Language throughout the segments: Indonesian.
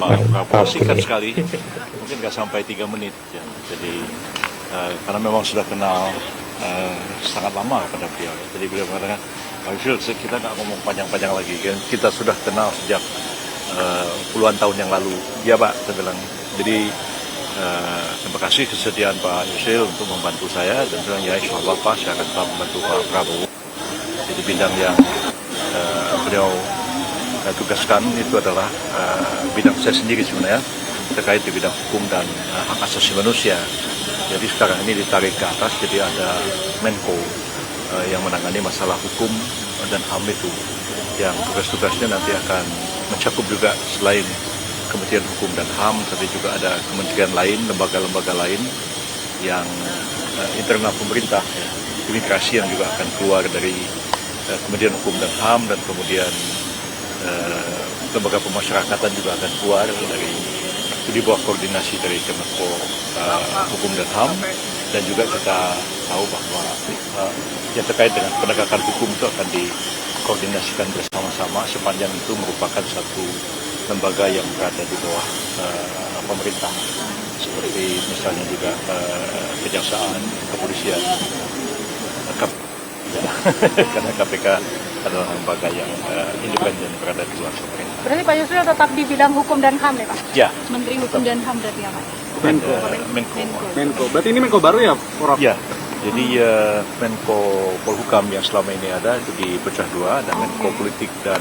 Prabowo singkat sekali, mungkin nggak sampai 3 menit. Ya. Jadi karena memang sudah kenal sangat lama pada beliau. Jadi beliau mengatakan, Pak Yusril, kita nggak ngomong panjang-panjang lagi. Kan? Kita sudah kenal sejak puluhan tahun yang lalu. Ya Pak, saya bilang. Jadi terima kasih kesediaan Pak Yusril untuk membantu saya. Dan bilang ya insya Allah Pak, saya akan tetap membantu Pak Prabowo. Jadi bidang yang beliau tugaskan itu adalah bidang saya sendiri sebenarnya terkait di bidang hukum dan hak asasi manusia. Jadi sekarang ini ditarik ke atas, jadi ada Menko yang menangani masalah hukum dan HAM itu, yang tugas-tugasnya nanti akan mencakup juga selain Kementerian Hukum dan HAM, tapi juga ada kementerian lain, lembaga-lembaga lain yang internal pemerintah, ya. Imigrasi yang juga akan keluar dari Kementerian Hukum dan HAM, dan kemudian lembaga pemasyarakatan juga akan keluar dari itu di bawah koordinasi dari Kemenko Hukum dan HAM, dan juga kita tahu bahwa yang terkait dengan penegakan hukum itu akan dikoordinasikan bersama-sama sepanjang itu merupakan satu lembaga yang berada di bawah pemerintah, seperti misalnya juga kejaksaan, kepolisian, karena KPK adalah lembaga yang independen berada di luar pemerintah. Berarti Pak Yusril tetap di bidang hukum dan HAM ya Pak? Ya. Menteri Hukum dan HAM berarti ya Pak? Menko. Berarti ini Menko baru ya, Prof? Ya. Jadi Menko Polhukam yang selama ini ada itu dipecah dua, ada Menko Politik dan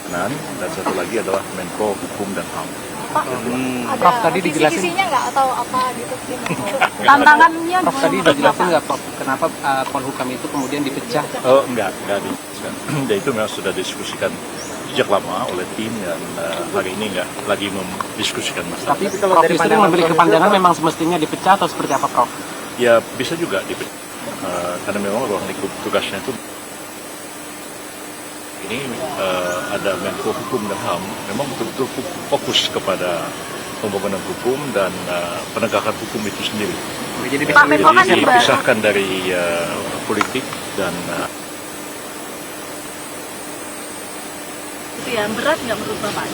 Keamanan, dan satu lagi adalah Menko Hukum dan HAM. Pak, ada Prof, tadi dijelasin visi-visinya nggak atau apa gitu? Tantangannya Prof, tadi dijelasin nggak Prof, kenapa Polhukam itu kemudian dipecah? Oh, enggak didiskusikan. Dan itu memang sudah diskusikan sejak lama oleh tim, dan hari ini enggak lagi mendiskusikan masalah. Tapi kalau Prof Yusril memiliki pandangan memang semestinya dipecah atau seperti apa Prof? Ya bisa juga dipecah, karena memang ruang lingkup tugasnya itu ini ada Menko Hukum dan HAM, memang betul-betul fokus kepada pembangunan hukum dan penegakan hukum itu sendiri. Jadi dipisahkan dari politik dan itu ya berat nggak menurut Bapak?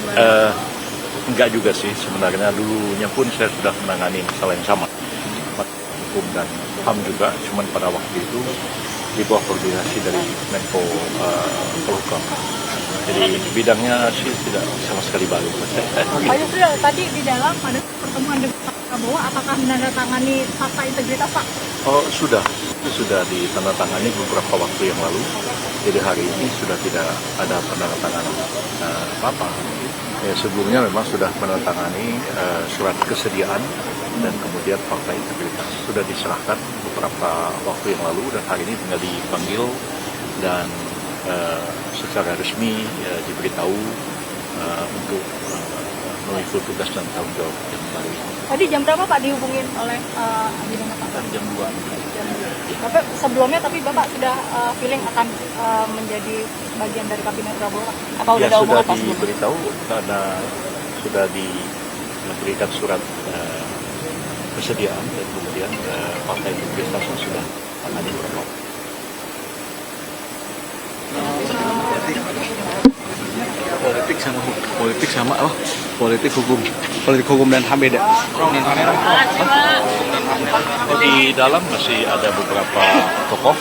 enggak juga sih sebenarnya. Dulunya pun saya sudah menangani masalah yang sama, hukum dan HAM juga, cuman pada waktu itu di bawah koordinasi dari Menko Polhukam. Jadi bidangnya sih tidak sama sekali baru. Pak Yusril, tadi di dalam ada pertemuan dengan Pak Prabowo, apakah menandatangani fakta integritas Pak? Oh sudah ditandatangani beberapa waktu yang lalu. Jadi hari ini sudah tidak ada penandatanganan apa-apa. Ya, sebelumnya memang sudah menandatangani surat kesediaan dan kemudian fakta integritas sudah diserahkan beberapa waktu yang lalu, dan hari ini tinggal dipanggil dan secara resmi diberitahu untuk mengikuti tugas dan tanggung jawab yang baru. Tadi jam berapa Pak dihubungin oleh Abidana Pak? Jam 2. Bapak sebelumnya tapi Bapak sudah feeling akan menjadi bagian dari kabinet Prabowo Pak? Apa Ya udah sudah apa diberitahu karena sudah diberikan surat kesediaan, dan kemudian fakta integritasnya sudah tangani beberapa. Politik hukum dan HAM beda. Di dalam masih ada beberapa tokoh,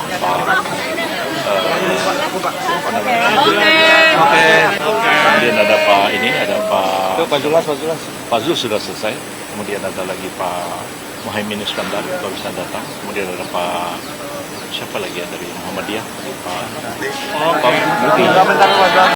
kemudian ada Pak Zul sudah selesai, kemudian ada lagi Pak Muhaimin Iskandar barusan datang, kemudian ada Pak siapa lagi ya dari Muhammadiyah, Pak